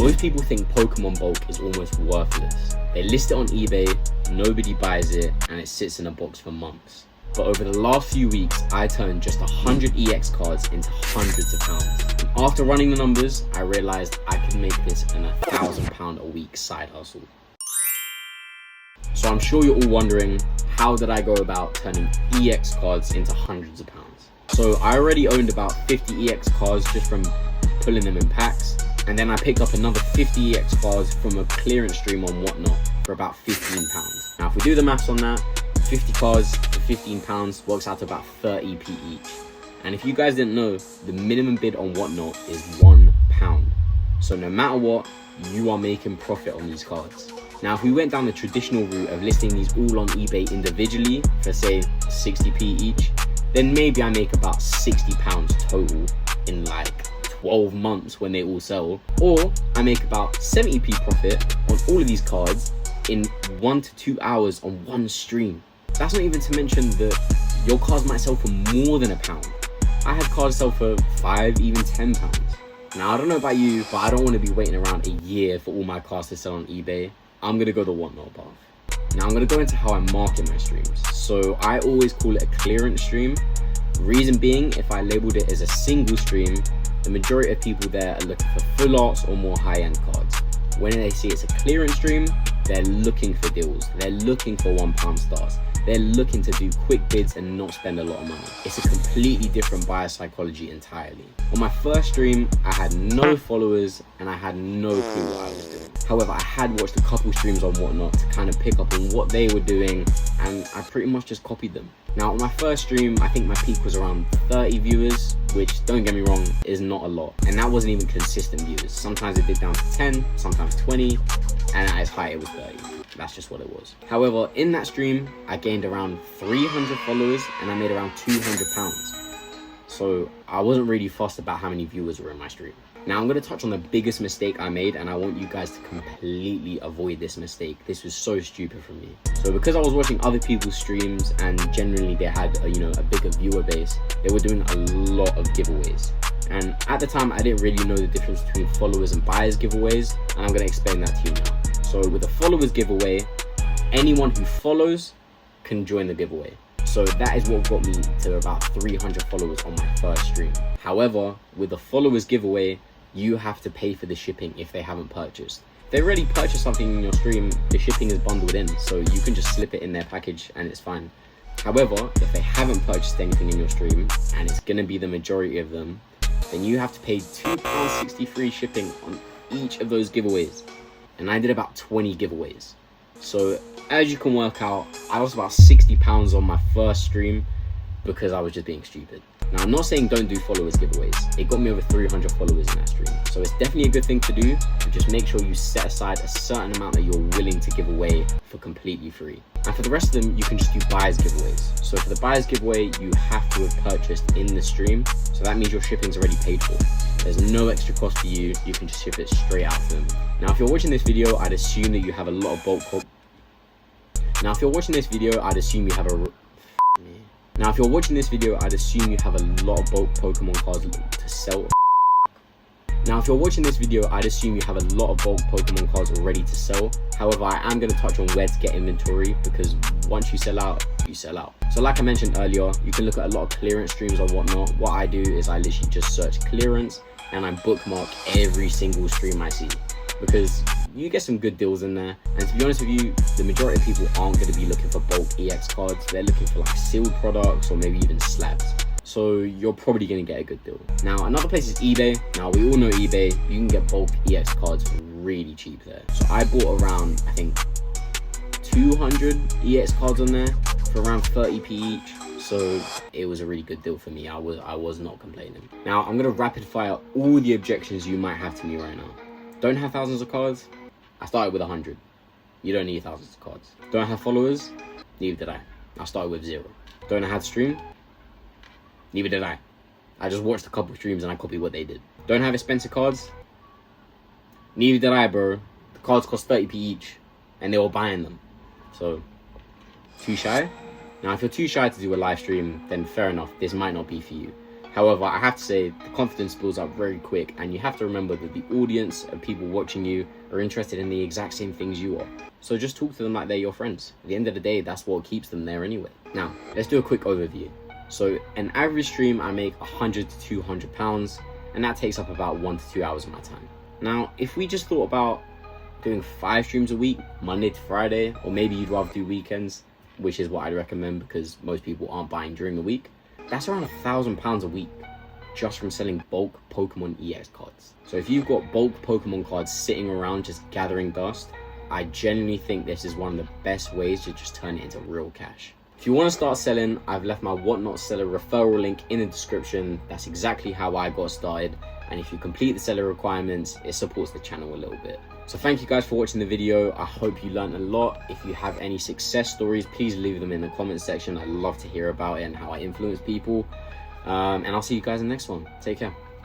Most people think Pokemon bulk is almost worthless. They list it on eBay, nobody buys it, and it sits in a box for months. But over the last few weeks, I turned just 100 EX cards into hundreds of pounds. And after running the numbers, I realized I could make this an £1,000 a week side hustle. So I'm sure you're all wondering, how did I go about turning EX cards into hundreds of pounds? So I already owned about 50 EX cards just from pulling them in packs. And then I picked up another 50 EX cards from a clearance stream on Whatnot for about £15. Now if we do the maths on that, 50 cards for £15 works out to about 30p each. And if you guys didn't know, the minimum bid on Whatnot is £1. So no matter what, you are making profit on these cards. Now if we went down the traditional route of listing these all on eBay individually for say 60p each, then maybe I make about £60 total in like 12 months when they all sell, or I make about 70p profit on all of these cards in 1 to 2 hours on one stream. That's not even to mention that your cards might sell for more than £1. I had cards sell for £5, even £10. Now I don't know about you, but I don't want to be waiting around a year for all my cards to sell on eBay. I'm gonna go the Whatnot path. Now I'm gonna go into how I market my streams. So I always call it a clearance stream. Reason being, if I labeled it as a single stream, the majority of people there are looking for full arts or more high-end cards. When they see it's a clearance stream, they're looking for deals. They're looking for £1 stars. They're looking to do quick bids and not spend a lot of money. It's a completely different buyer psychology entirely. On my first stream, I had no followers and I had no clue what I was doing. However, I had watched a couple streams on Whatnot to kind of pick up on what they were doing, and I pretty much just copied them. Now on my first stream, I think my peak was around 30 viewers, which, don't get me wrong, is not a lot. And that wasn't even consistent viewers. Sometimes it did down to 10, sometimes 20, and at its height it was 30. That's just what it was. However, in that stream, I gained around 300 followers and I made around £200. So I wasn't really fussed about how many viewers were in my stream. Now I'm going to touch on the biggest mistake I made, and I want you guys to completely avoid this mistake. This was so stupid for me. So because I was watching other people's streams and generally they had a bigger viewer base, they were doing a lot of giveaways. And at the time I didn't really know the difference between followers and buyers giveaways, and I'm going to explain that to you now. So with a followers giveaway, anyone who follows can join the giveaway. So that is what got me to about 300 followers on my first stream. However, with the followers giveaway, you have to pay for the shipping if they haven't purchased. If they already purchased something in your stream, the shipping is bundled in, so you can just slip it in their package and it's fine. However, if they haven't purchased anything in your stream, and it's gonna be the majority of them, then you have to pay £2.63 shipping on each of those giveaways. And I did about 20 giveaways. So as you can work out, I lost about £60 on my first stream because I was just being stupid. Now I'm not saying don't do followers giveaways. It got me over 300 followers in that stream. So it's definitely a good thing to do, but just make sure you set aside a certain amount that you're willing to give away for completely free. And for the rest of them, you can just do buyers giveaways. So for the buyers giveaway, you have to have purchased in the stream. So that means your shipping's already paid for. There's no extra cost to you. You can just ship it straight out to them. Now, if you're watching this video, I'd assume that you have a lot of bulk. Now, if you're watching this video, I'd assume you have a lot of bulk Pokemon cards to sell. Now, if you're watching this video, I'd assume you have a lot of bulk Pokemon cards already to sell. However, I am going to touch on where to get inventory, because once you sell out, you sell out. So like I mentioned earlier, you can look at a lot of clearance streams or Whatnot. What I do is I literally just search clearance and I bookmark every single stream I see, because you get some good deals in there. And to be honest with you, the majority of people aren't going to be looking for bulk EX cards. They're looking for like sealed products or maybe even slabs. So you're probably going to get a good deal. Now another place is eBay. Now we all know eBay, you can get bulk EX cards for really cheap there. So I bought around, I think, 200 EX cards on there for around 30p each. So it was a really good deal for me. I was not complaining. Now I'm going to rapid fire all the objections you might have to me right now. Don't have thousands of cards? I started with 100. You don't need thousands of cards. Don't have followers? Neither did I. I started with 0. Don't know how to stream? Neither did I. I just watched a couple of streams and I copied what they did. Don't have expensive cards? Neither did I, bro. The cards cost 30p each and they were buying them. So, too shy? Now, if you're too shy to do a live stream, then fair enough, this might not be for you. However, I have to say the confidence builds up very quick, and you have to remember that the audience of people watching you are interested in the exact same things you are. So just talk to them like they're your friends. At the end of the day, that's what keeps them there anyway. Now, let's do a quick overview. So an average stream, I make 100 to 200 pounds, and that takes up about 1 to 2 hours of my time. Now, if we just thought about doing 5 streams a week, Monday to Friday, or maybe you'd rather do weekends, which is what I'd recommend because most people aren't buying during the week, that's around £1,000 a week just from selling bulk Pokemon EX cards. So if you've got bulk Pokemon cards sitting around just gathering dust, I genuinely think this is one of the best ways to just turn it into real cash. If you want to start selling, I've left my Whatnot Seller referral link in the description. That's exactly how I got started. And if you complete the seller requirements, it supports the channel a little bit. So thank you guys for watching the video. I hope you learned a lot. If you have any success stories, please leave them in the comment section. I'd love to hear about it and how I influence people. And I'll see you guys in the next one. Take care.